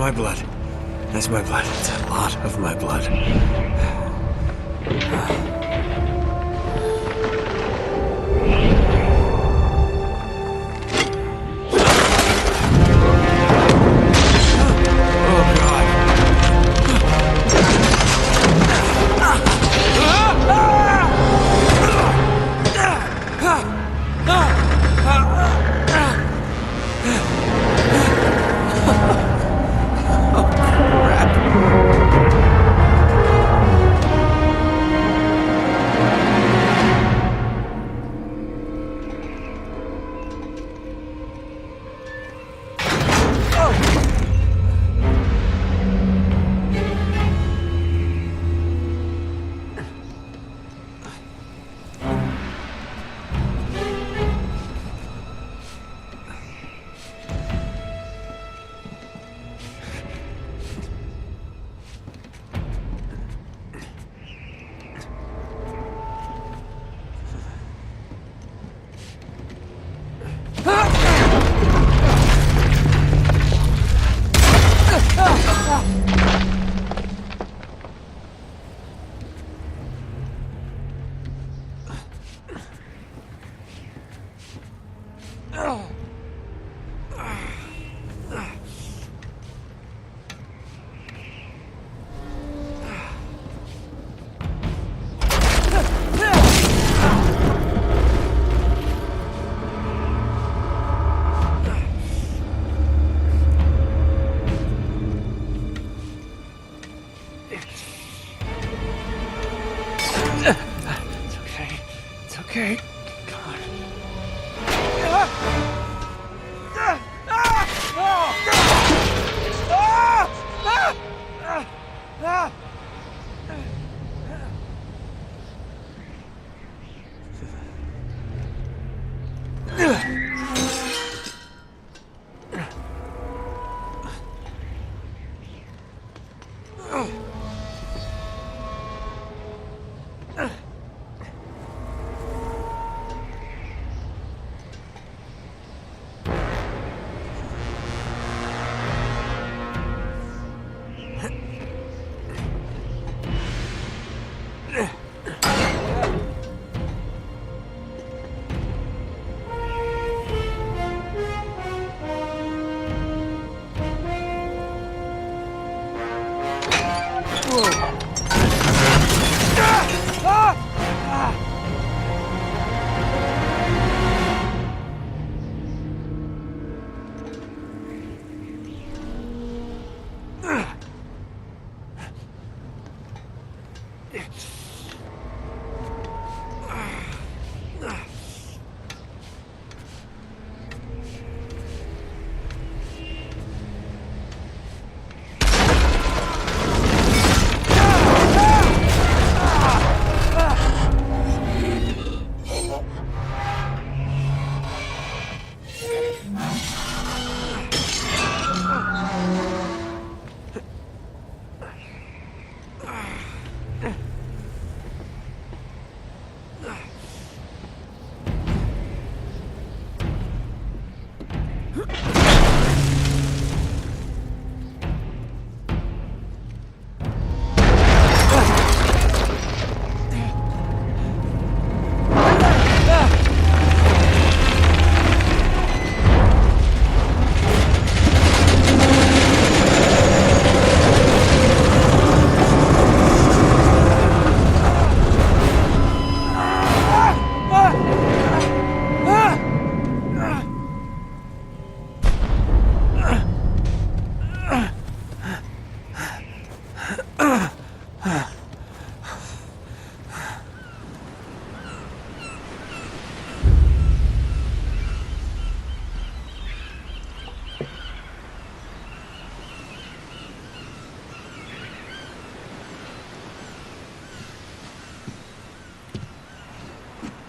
my blood. That's my blood. It's a lot of my blood. Okay. Come on.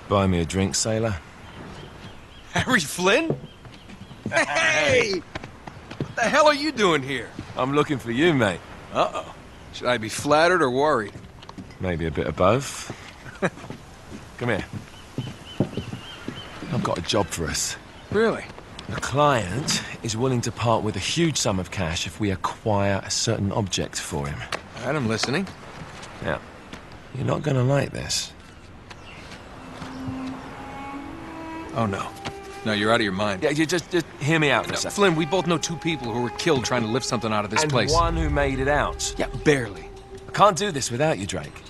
Buy me a drink, sailor? Harry Flynn? Hey! What the hell are you doing here? I'm looking for you, mate. Uh-oh. Should I be flattered or worried? Maybe a bit of both. Come here. I've got a job for us. Really? The client is willing to part with a huge sum of cash if we acquire a certain object for him. All right, I'm listening. Now, you're not gonna like this. Oh, no. No, you're out of your mind. Yeah, you just hear me out for a No, second. Flynn, we both know two people who were killed trying to lift something out of this And place. one who made it out. Yeah, barely. I can't do this without you, Drake.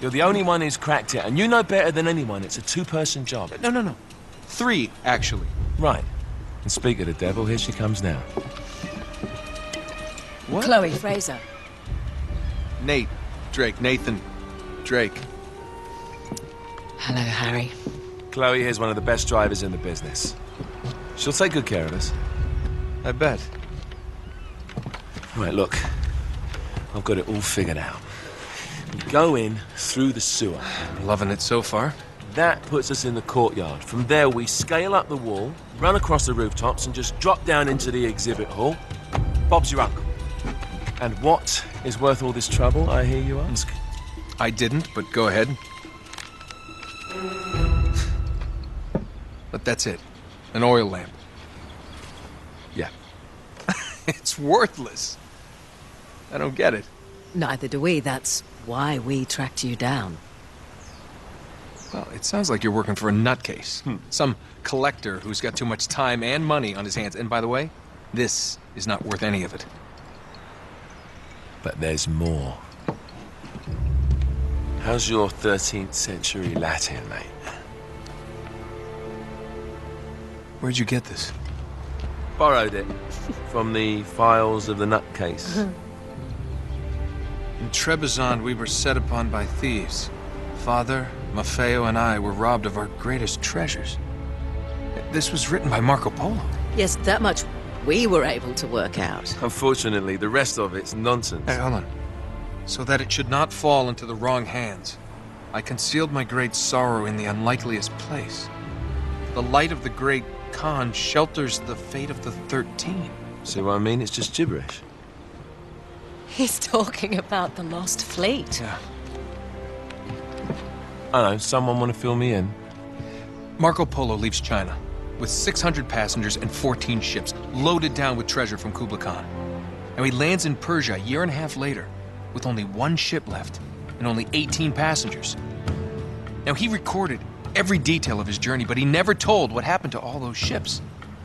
You're the only one who's cracked it, and you know better than anyone it's a two-person job. No. 3, actually. Right. And speak of the devil, here she comes now. What? Chloe Fraser. Nate. Drake. Nathan. Drake. Hello, Harry. Chloe here's one of the best drivers in the business. She'll take good care of us. I bet. Right, look. I've got it all figured out. We go in through the sewer. Loving it so far. That puts us in the courtyard. From there, we scale up the wall, run across the rooftops, and just drop down into the exhibit hall. Bob's your uncle. And what is worth all this trouble, I hear you ask? I didn't, but go ahead. But that's it. An oil lamp. Yeah. It's worthless. I don't get it. Neither do we. That's why we tracked you down. Well, it sounds like you're working for a nutcase. Some collector who's got too much time and money on his hands. And by the way, this is not worth any of it. But there's more. How's your 13th century Latin, mate? Where'd you get this? Borrowed it from the files of the nutcase. In Trebizond, we were set upon by thieves. Father, Maffeo, and I were robbed of our greatest treasures. This was written by Marco Polo. Yes, that much we were able to work out. Unfortunately, the rest of it's nonsense. Hey, hold on. So that it should not fall into the wrong hands, I concealed my great sorrow in the unlikeliest place. The light of the great Khan shelters the fate of the 13. See what I mean? It's just gibberish. He's talking about the lost fleet. Yeah. I know, someone want to fill me in? Marco Polo leaves China with 600 passengers and 14 ships loaded down with treasure from Kublai Khan. And he lands in Persia a year and a half later with only one ship left and only 18 passengers. Now, he recorded every detail of his journey, but he never told what happened to all those ships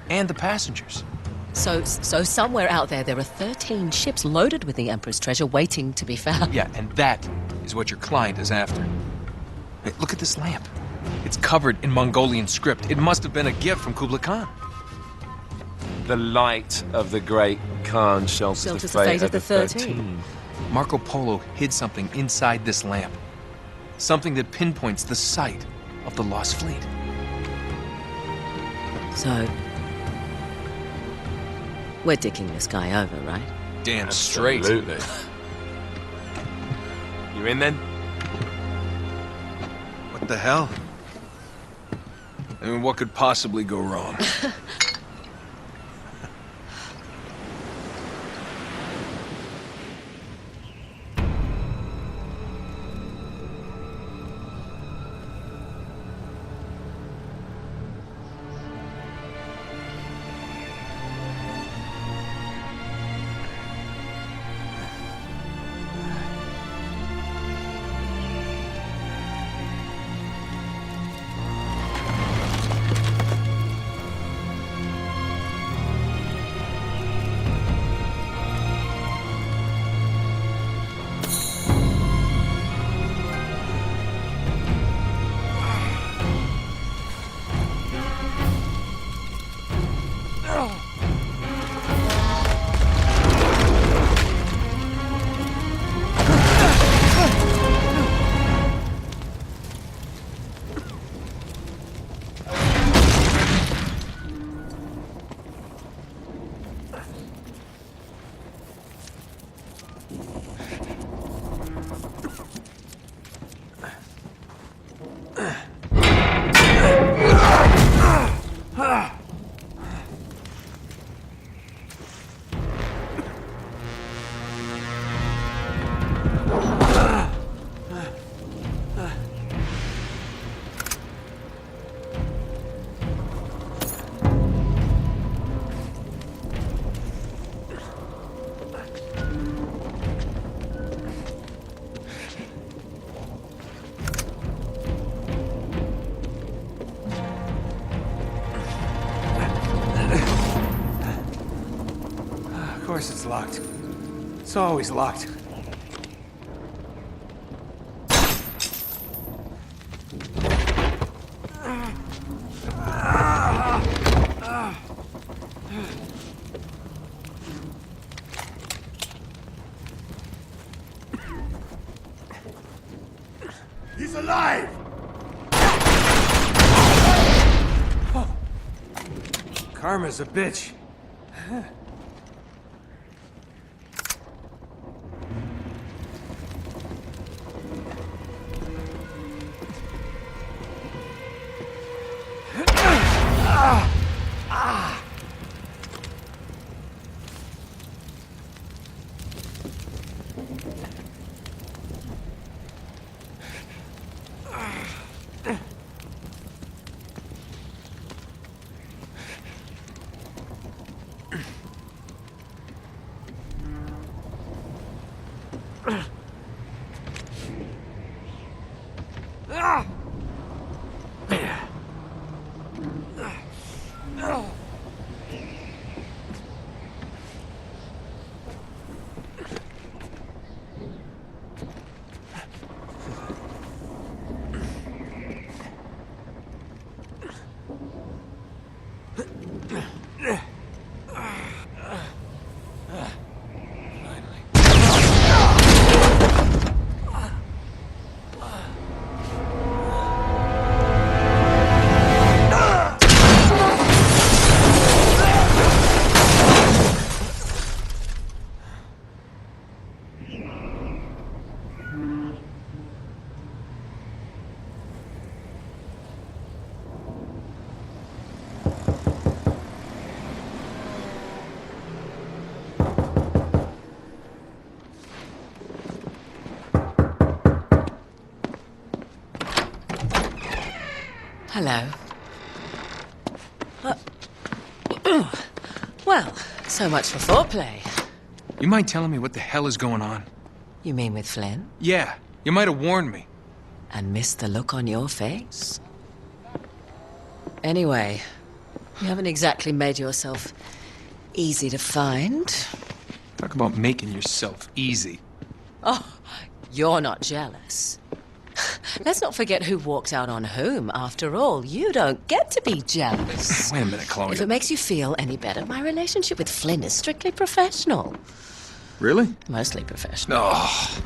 and the passengers. So somewhere out there are 13 ships loaded with the Emperor's treasure waiting to be found. Yeah, and that is what your client is after. Hey, look at this lamp. It's covered in Mongolian script. It must have been a gift from Kublai Khan. The light of the great Khan shelters the fate of the 13. Marco Polo hid something inside this lamp. Something that pinpoints the site of the lost fleet. So, we're dicking this guy over, right? Damn straight. Absolutely. You in then? What the hell? I mean, what could possibly go wrong? course it's locked. It's always locked. He's alive! Karma's a bitch. Hello. Well, so much for foreplay. You mind telling me what the hell is going on? You mean with Flynn? Yeah, you might have warned me. And missed the look on your face? Anyway, you haven't exactly made yourself easy to find. Talk about making yourself easy. Oh, you're not jealous. Let's not forget who walked out on whom. After all, you don't get to be jealous. Wait a minute, Chloe. If it makes you feel any better, my relationship with Flynn is strictly professional. Really? Mostly professional. Oh,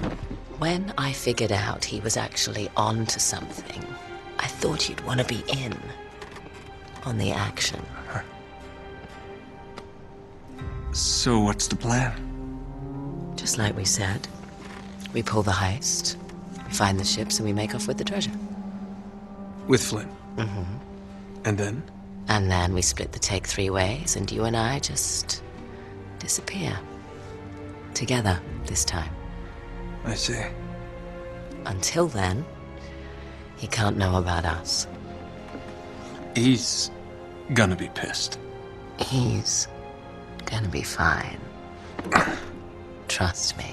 When I figured out he was actually on to something, I thought you'd want to be in on the action. so what's the plan? Just like we said. We pull the heist, we find the ships, and we make off with the treasure. With Flynn? Mm-hmm. And then? And then we split the take 3 ways, and you and I just disappear. Together, this time. I see. Until then, he can't know about us. He's gonna be pissed. He's gonna be fine. Trust me.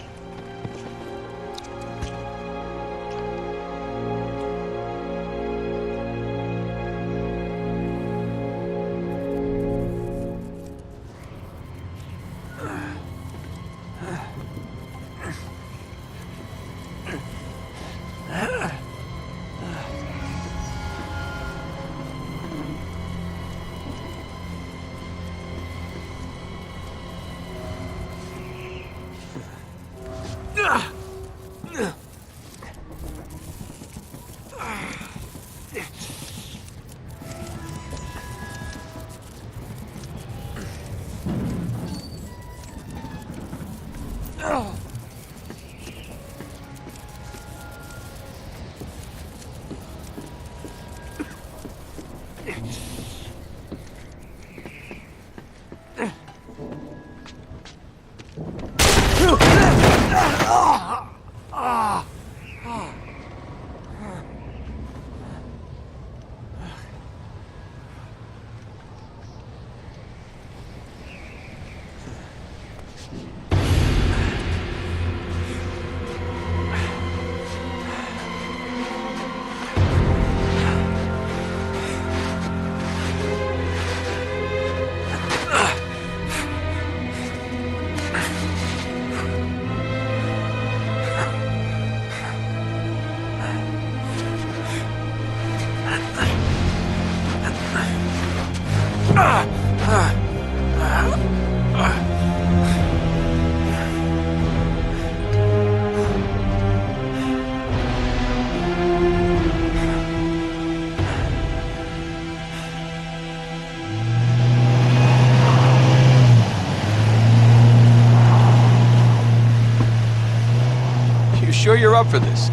up for this?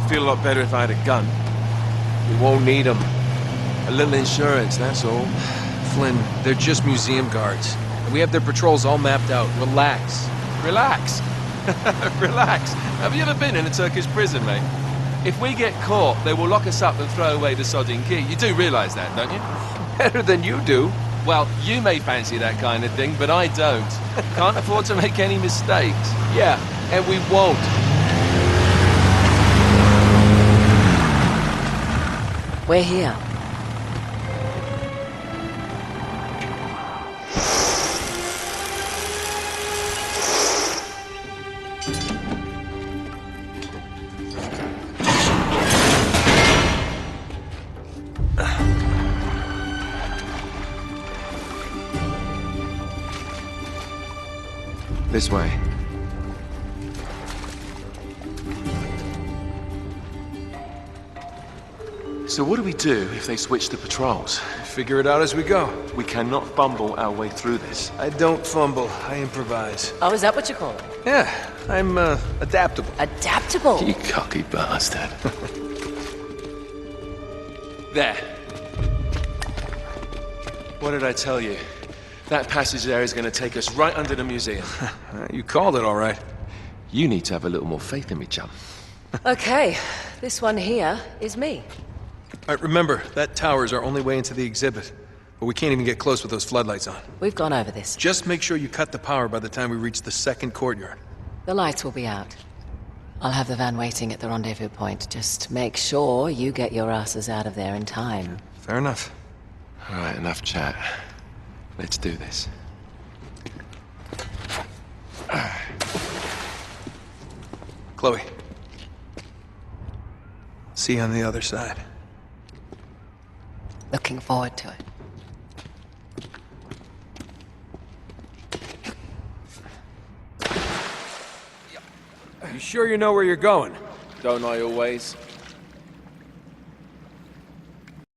Feel a lot better if I had a gun. We won't need them. A little insurance, that's all. Flynn, they're just museum guards. And we have their patrols all mapped out. Relax. Relax. Relax. Have you ever been in a Turkish prison, mate? If we get caught, they will lock us up and throw away the sodding key. You do realize that, don't you? Better than you do. Well, you may fancy that kind of thing, but I don't. Can't afford to make any mistakes. Yeah, and we won't. We're here. This way. So what do we do if they switch the patrols? Figure it out as we go. We cannot bumble our way through this. I don't fumble, I improvise. Oh, is that what you call it? Yeah, I'm, adaptable. Adaptable. You cocky bastard. There. What did I tell you? That passage there is going to take us right under the museum. You called it all right. You need to have a little more faith in me, chum. Okay, this one here is me. All right, remember, that tower is our only way into the exhibit. But we can't even get close with those floodlights on. We've gone over this. Just make sure you cut the power by the time we reach the second courtyard. The lights will be out. I'll have the van waiting at the rendezvous point. Just make sure you get your asses out of there in time. Fair enough. All right, enough chat. Let's do this. Chloe. See you on the other side. Looking forward to it. You sure you know where you're going? Don't I always?